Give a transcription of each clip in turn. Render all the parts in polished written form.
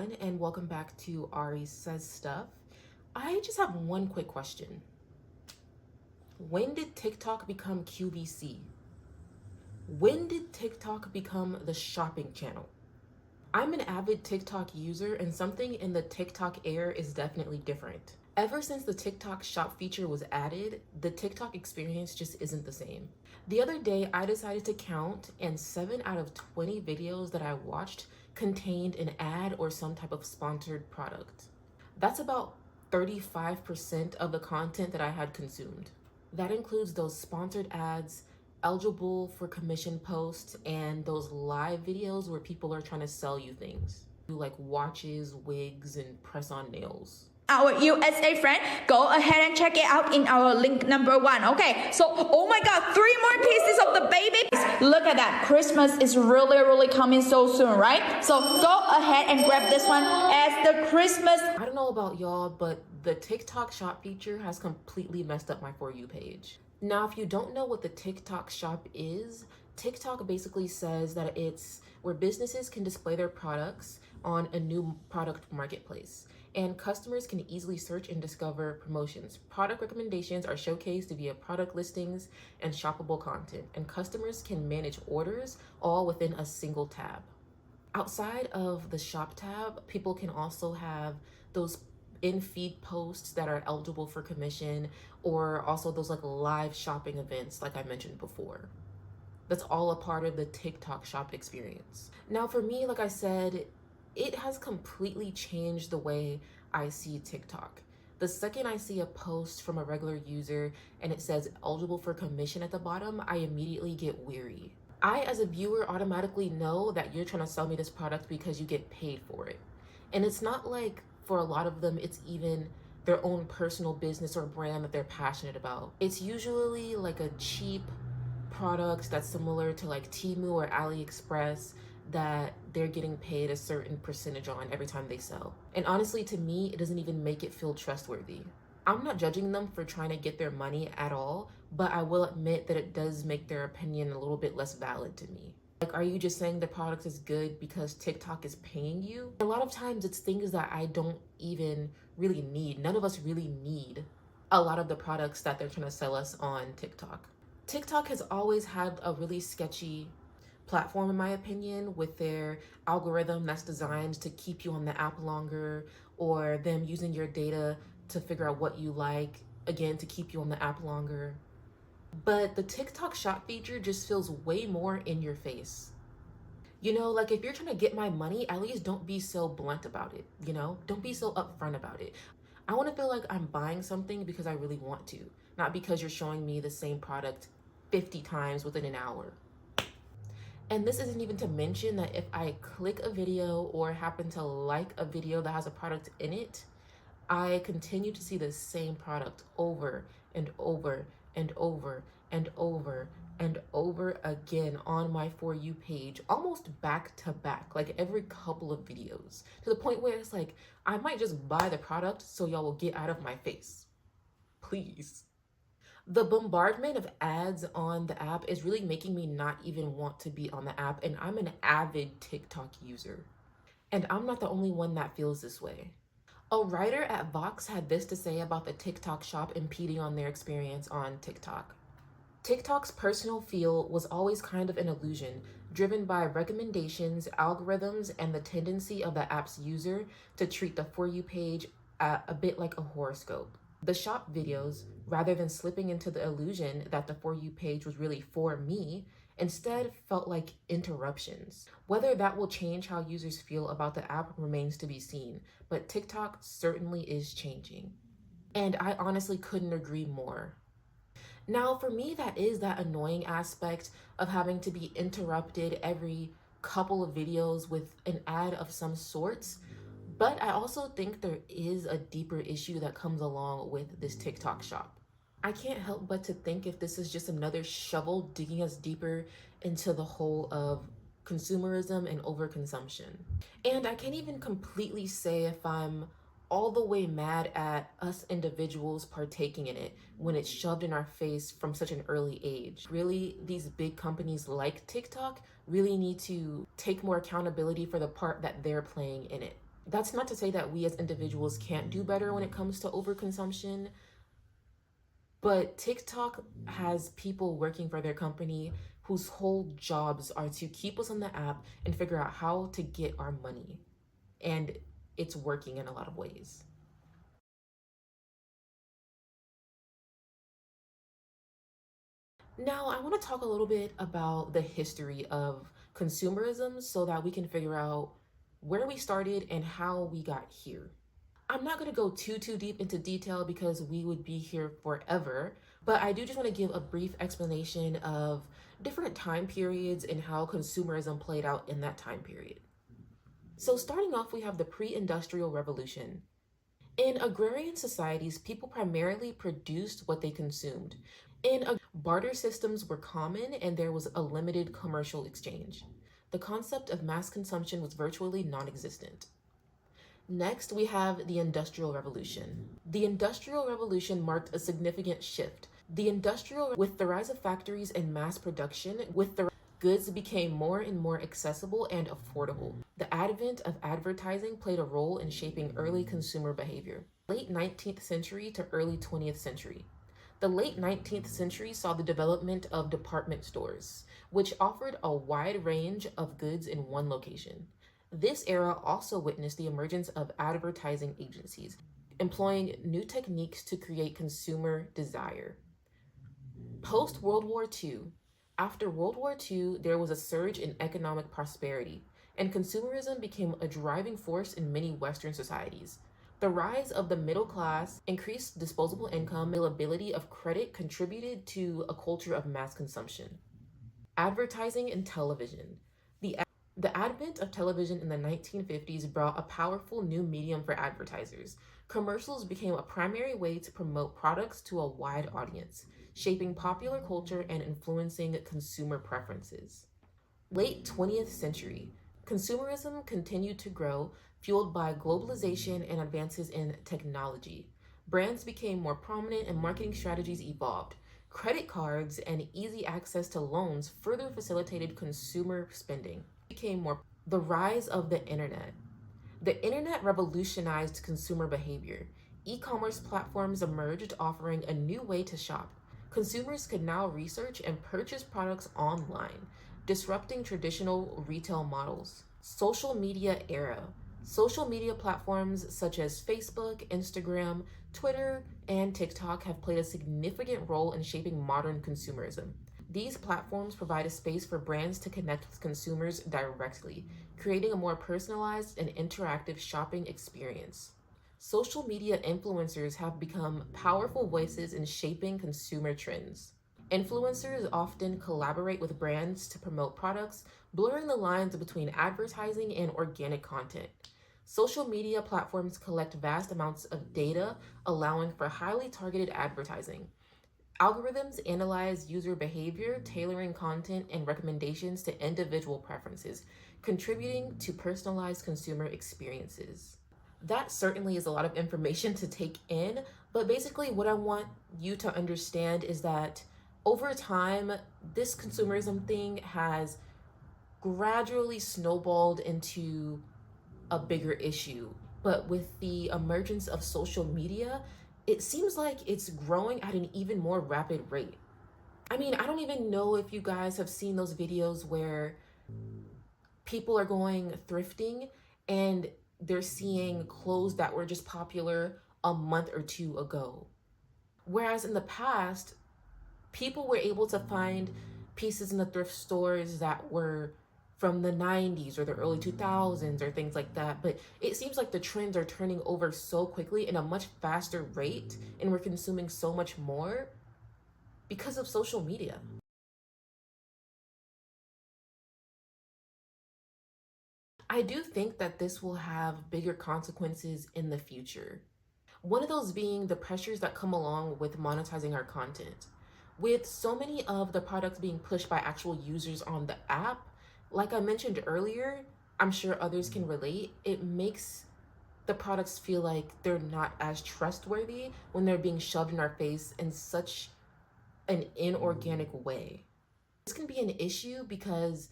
everyone, and welcome back to Ari Says Stuff. I just have one quick question. When did TikTok become QVC? When did TikTok become the shopping channel? I'm an avid TikTok user, and something in the TikTok air is definitely different. Ever since the TikTok shop feature was added, the TikTok experience just isn't the same. The other day, I decided to count, and 7 out of 20 videos that I watched contained an ad or some type of sponsored product. That's about 35% of the content that I had consumed. That includes those sponsored ads, eligible for commission posts, and those live videos where people are trying to sell you things, like watches, wigs, and press-on nails. Our USA friend, go ahead and check it out in our link number 1. Okay, so oh my god, 3 more pieces of the baby. Look at that, Christmas is really coming so soon, right? So go ahead and grab this one as the Christmas. I don't know about y'all, but the TikTok shop feature has completely messed up my For You page. Now, if you don't know what the TikTok shop is, TikTok basically says that it's where businesses can display their products on a new product marketplace, and customers can easily search and discover promotions. Product recommendations are showcased via product listings and shoppable content, and customers can manage orders all within a single tab. Outside of the shop tab, people can also have those in-feed posts that are eligible for commission, or also those like live shopping events like I mentioned before. That's all a part of the TikTok shop experience. Now for me, like I said, it has completely changed the way I see TikTok. The second I see a post from a regular user and it says eligible for commission at the bottom, I immediately get weary. I, as a viewer, automatically know that you're trying to sell me this product because you get paid for it. And it's not like, for a lot of them, it's even their own personal business or brand that they're passionate about. It's usually like a cheap product that's similar to like Temu or AliExpress that they're getting paid a certain percentage on every time they sell. And honestly, to me, it doesn't even make it feel trustworthy. I'm not judging them for trying to get their money at all, but I will admit that it does make their opinion a little bit less valid to me. Like, are you just saying the product is good because TikTok is paying you? A lot of times it's things that I don't even really need. None of us really need a lot of the products that they're trying to sell us on TikTok. TikTok has always had a really sketchy platform, in my opinion, with their algorithm that's designed to keep you on the app longer, or them using your data to figure out what you like, again, to keep you on the app longer. But the TikTok shop feature just feels way more in your face. You know, like if you're trying to get my money, at least don't be so blunt about it, you know? Don't be so upfront about it. I want to feel like I'm buying something because I really want to, not because you're showing me the same product 50 times within an hour. And this isn't even to mention that if I click a video or happen to like a video that has a product in it, I continue to see the same product over and over and over and over and over again on my For You page, almost back to back, like every couple of videos, to the point where it's like, I might just buy the product so y'all will get out of my face. Please. The bombardment of ads on the app is really making me not even want to be on the app, and I'm an avid TikTok user. And I'm not the only one that feels this way. A writer at Vox had this to say about the TikTok shop impeding on their experience on TikTok. TikTok's personal feel was always kind of an illusion, driven by recommendations, algorithms, and the tendency of the app's user to treat the For You page a bit like a horoscope. The shop videos, rather than slipping into the illusion that the For You page was really for me, instead felt like interruptions. Whether that will change how users feel about the app remains to be seen, but TikTok certainly is changing. And I honestly couldn't agree more. Now, for me, that is that annoying aspect of having to be interrupted every couple of videos with an ad of some sorts. But I also think there is a deeper issue that comes along with this TikTok shop. I can't help but to think if this is just another shovel digging us deeper into the hole of consumerism and overconsumption. And I can't even completely say if I'm all the way mad at us individuals partaking in it when it's shoved in our face from such an early age. Really, these big companies like TikTok really need to take more accountability for the part that they're playing in it. That's not to say that we as individuals can't do better when it comes to overconsumption, but TikTok has people working for their company whose whole jobs are to keep us on the app and figure out how to get our money. And it's working in a lot of ways. Now, I want to talk a little bit about the history of consumerism so that we can figure out where we started and how we got here. I'm not going to go too deep into detail because we would be here forever, but I do just want to give a brief explanation of different time periods and how consumerism played out in that time period. So starting off, we have the pre-industrial revolution. In agrarian societies, people primarily produced what they consumed. Barter systems were common and there was a limited commercial exchange. The concept of mass consumption was virtually non-existent. Next, we have the Industrial Revolution. The Industrial Revolution marked a significant shift. With the rise of factories and mass production, goods became more and more accessible and affordable. The advent of advertising played a role in shaping early consumer behavior. Late 19th century to early 20th century. The late 19th century saw the development of department stores, which offered a wide range of goods in one location. This era also witnessed the emergence of advertising agencies, employing new techniques to create consumer desire. Post World War II, after World War II, there was a surge in economic prosperity, and consumerism became a driving force in many Western societies. The rise of the middle class, increased disposable income, availability of credit contributed to a culture of mass consumption. Advertising and television. The advent of television in the 1950s brought a powerful new medium for advertisers. Commercials became a primary way to promote products to a wide audience, shaping popular culture and influencing consumer preferences. Late 20th century, consumerism continued to grow, fueled by globalization and advances in technology. Brands became more prominent and marketing strategies evolved. Credit cards and easy access to loans further facilitated consumer spending. The rise of the internet. The internet revolutionized consumer behavior. E-commerce platforms emerged, offering a new way to shop. Consumers could now research and purchase products online, disrupting traditional retail models. Social media era. Social media platforms such as Facebook, Instagram, Twitter, and TikTok have played a significant role in shaping modern consumerism. These platforms provide a space for brands to connect with consumers directly, creating a more personalized and interactive shopping experience. Social media influencers have become powerful voices in shaping consumer trends. Influencers often collaborate with brands to promote products, blurring the lines between advertising and organic content. Social media platforms collect vast amounts of data, allowing for highly targeted advertising. Algorithms analyze user behavior, tailoring content and recommendations to individual preferences, contributing to personalized consumer experiences. That certainly is a lot of information to take in, but basically, what I want you to understand is that over time, this consumerism thing has gradually snowballed into a bigger issue. But with the emergence of social media, it seems like it's growing at an even more rapid rate. I mean, I don't even know if you guys have seen those videos where people are going thrifting and they're seeing clothes that were just popular a month or two ago. Whereas in the past, people were able to find pieces in the thrift stores that were from the 90s or the early 2000s or things like that. But it seems like the trends are turning over so quickly in a much faster rate, and we're consuming so much more because of social media. I do think that this will have bigger consequences in the future. One of those being the pressures that come along with monetizing our content. With so many of the products being pushed by actual users on the app, like I mentioned earlier, I'm sure others can relate, it makes the products feel like they're not as trustworthy when they're being shoved in our face in such an inorganic way. This can be an issue because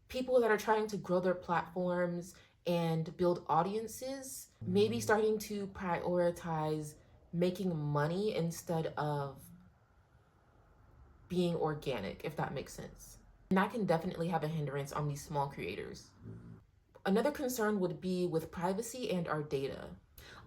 people that are trying to grow their platforms and build audiences, maybe starting to prioritize making money instead of being organic, if that makes sense. And that can definitely have a hindrance on these small creators. Another concern would be with privacy and our data.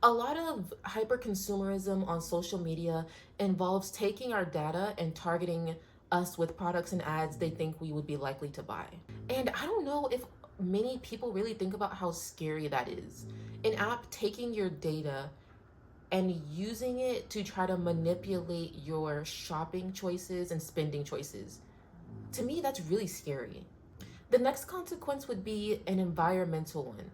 A lot of hyper consumerism on social media involves taking our data and targeting us with products and ads they think we would be likely to buy. And I don't know if many people really think about how scary that is. An app taking your data and using it to try to manipulate your shopping choices and spending choices. To me, that's really scary. The next consequence would be an environmental one.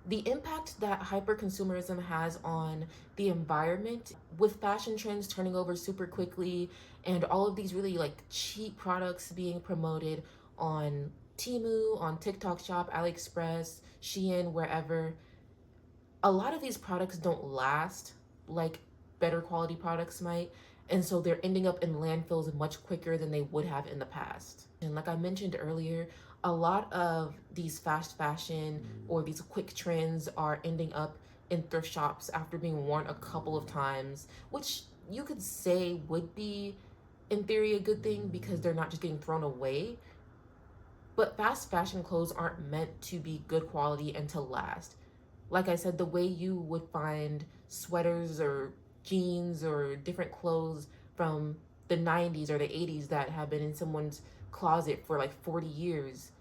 The impact that hyperconsumerism has on the environment, with fashion trends turning over super quickly and all of these really like cheap products being promoted on Temu, on TikTok Shop, AliExpress, Shein, wherever. A lot of these products don't last like better quality products might, and so they're ending up in landfills much quicker than they would have in the past. And like I mentioned earlier, a lot of these fast fashion or these quick trends are ending up in thrift shops after being worn a couple of times, which you could say would be in theory a good thing because they're not just getting thrown away. But fast fashion clothes aren't meant to be good quality and to last. Like I said, the way you would find sweaters or jeans or different clothes from the 90s or the 80s that have been in someone's closet for like 40 years,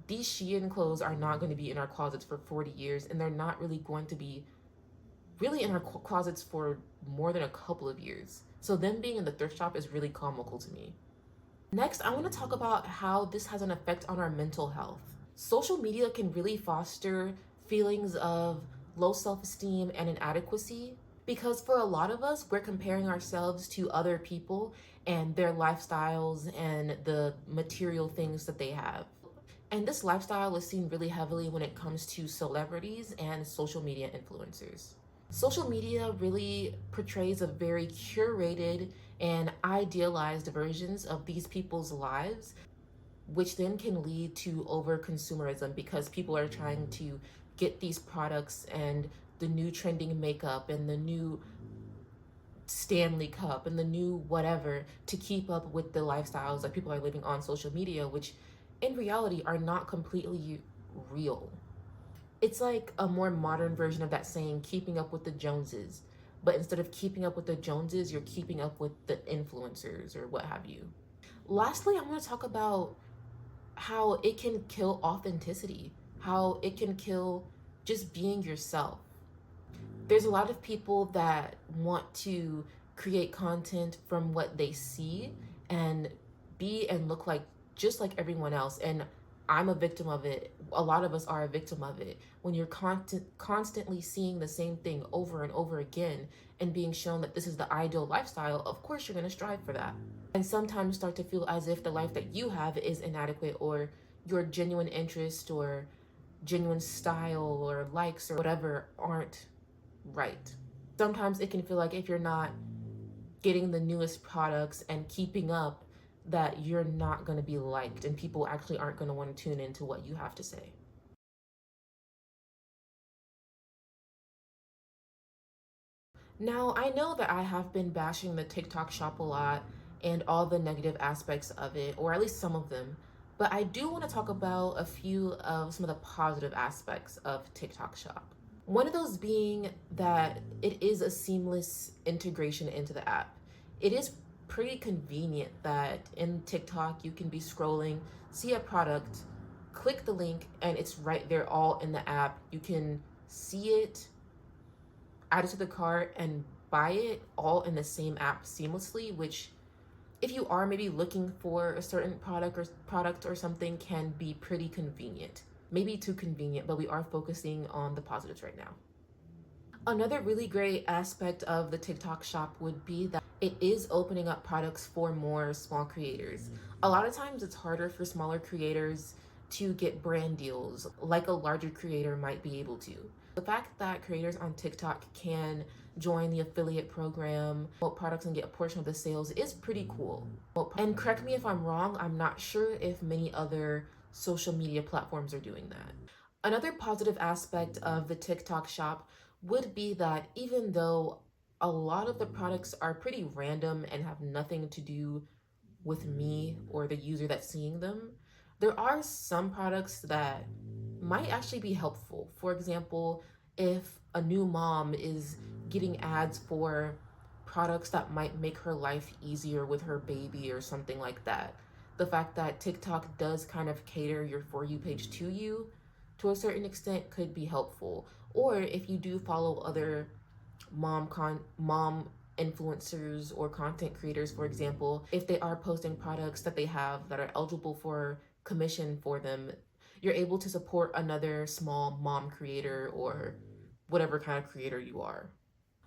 these Shein clothes are not going to be in our closets for 40 years, and they're not really going to be really in our closets for more than a couple of years. So them being in the thrift shop is really comical to me. Next, I want to talk about how this has an effect on our mental health. Social media can really foster feelings of low self-esteem and inadequacy because for a lot of us, we're comparing ourselves to other people and their lifestyles and the material things that they have. And this lifestyle is seen really heavily when it comes to celebrities and social media influencers. Social media really portrays a very curated and idealized versions of these people's lives, which then can lead to over consumerism because people are trying to get these products and the new trending makeup and the new Stanley Cup and the new whatever to keep up with the lifestyles that people are living on social media, which in reality are not completely real. It's like a more modern version of that saying, keeping up with the Joneses. But instead of keeping up with the Joneses, you're keeping up with the influencers or what have you. Lastly, I'm going to talk about how it can kill authenticity, how it can kill just being yourself. There's a lot of people that want to create content from what they see and be and look like just like everyone else. And I'm a victim of it. A lot of us are a victim of it. When you're constantly seeing the same thing over and over again and being shown that this is the ideal lifestyle, of course you're going to strive for that. And sometimes start to feel as if the life that you have is inadequate, or your genuine interest or genuine style or likes or whatever aren't right. Sometimes it can feel like if you're not getting the newest products and keeping up, that you're not going to be liked and people actually aren't going to want to tune into what you have to say. Now, I know that I have been bashing the TikTok shop a lot and all the negative aspects of it, or at least some of them, but I do want to talk about a few of some of the positive aspects of TikTok shop. One of those being that it is a seamless integration into the app. It is pretty convenient that in TikTok you can be scrolling, see a product, click the link, and it's right there all in the app. You can see it, add it to the cart, and buy it all in the same app seamlessly, which if you are maybe looking for a certain product or something can be pretty convenient. Maybe too convenient, but we are focusing on the positives right now. Another really great aspect of the TikTok shop would be that it is opening up products for more small creators. A lot of times it's harder for smaller creators to get brand deals like a larger creator might be able to. The fact that creators on TikTok can join the affiliate program, promote products and get a portion of the sales is pretty cool. And correct me if I'm wrong, I'm not sure if many other social media platforms are doing that. Another positive aspect of the TikTok shop would be that even though a lot of the products are pretty random and have nothing to do with me or the user that's seeing them, there are some products that might actually be helpful. For example, if a new mom is getting ads for products that might make her life easier with her baby or something like that, the fact that TikTok does kind of cater your For You page to you to a certain extent could be helpful. Or if you do follow other mom influencers or content creators, for example, if they are posting products that they have that are eligible for commission for them, you're able to support another small mom creator or whatever kind of creator you are.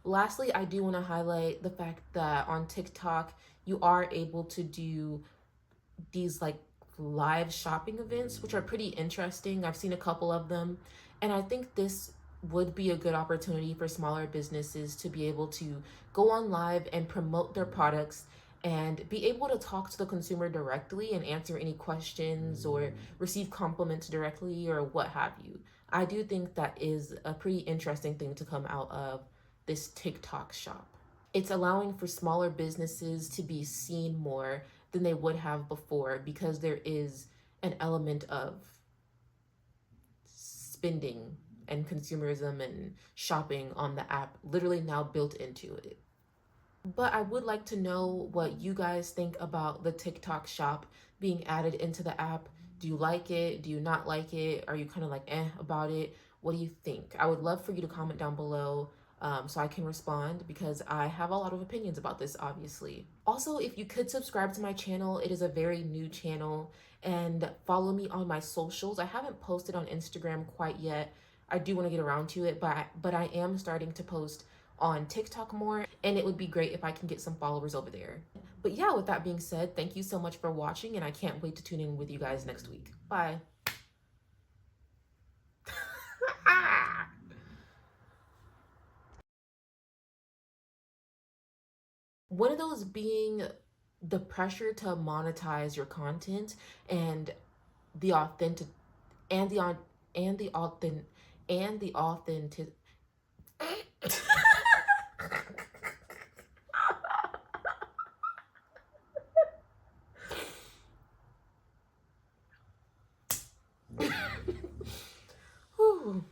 Lastly, I do want to highlight the fact that on TikTok you are able to do these like live shopping events, which are pretty interesting. I've seen a couple of them, and I think this would be a good opportunity for smaller businesses to be able to go on live and promote their products and be able to talk to the consumer directly and answer any questions or receive compliments directly or what have you. I do think that is a pretty interesting thing to come out of this TikTok shop. It's allowing for smaller businesses to be seen more than they would have before because there is an element of spending and consumerism and shopping on the app literally now built into it. But I would like to know what you guys think about the TikTok shop being added into the app. Do you like it? Do you not like it? Are you kind of like about it? What do you think? I would love for you to comment down below so I can respond because I have a lot of opinions about this, obviously. Also, if you could subscribe to my channel, it is a very new channel, and follow me on my socials. I haven't posted on Instagram quite yet. I do want to get around to it, but I am starting to post on TikTok more, and it would be great if I can get some followers over there. But yeah, with that being said, thank you so much for watching, and I can't wait to tune in with you guys next week. Bye. One of those being the pressure to monetize your content and the authentic and the on and the authentic and the authentic Whew.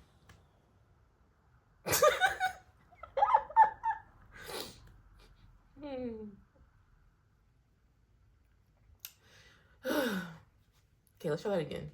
Okay, let's try that again.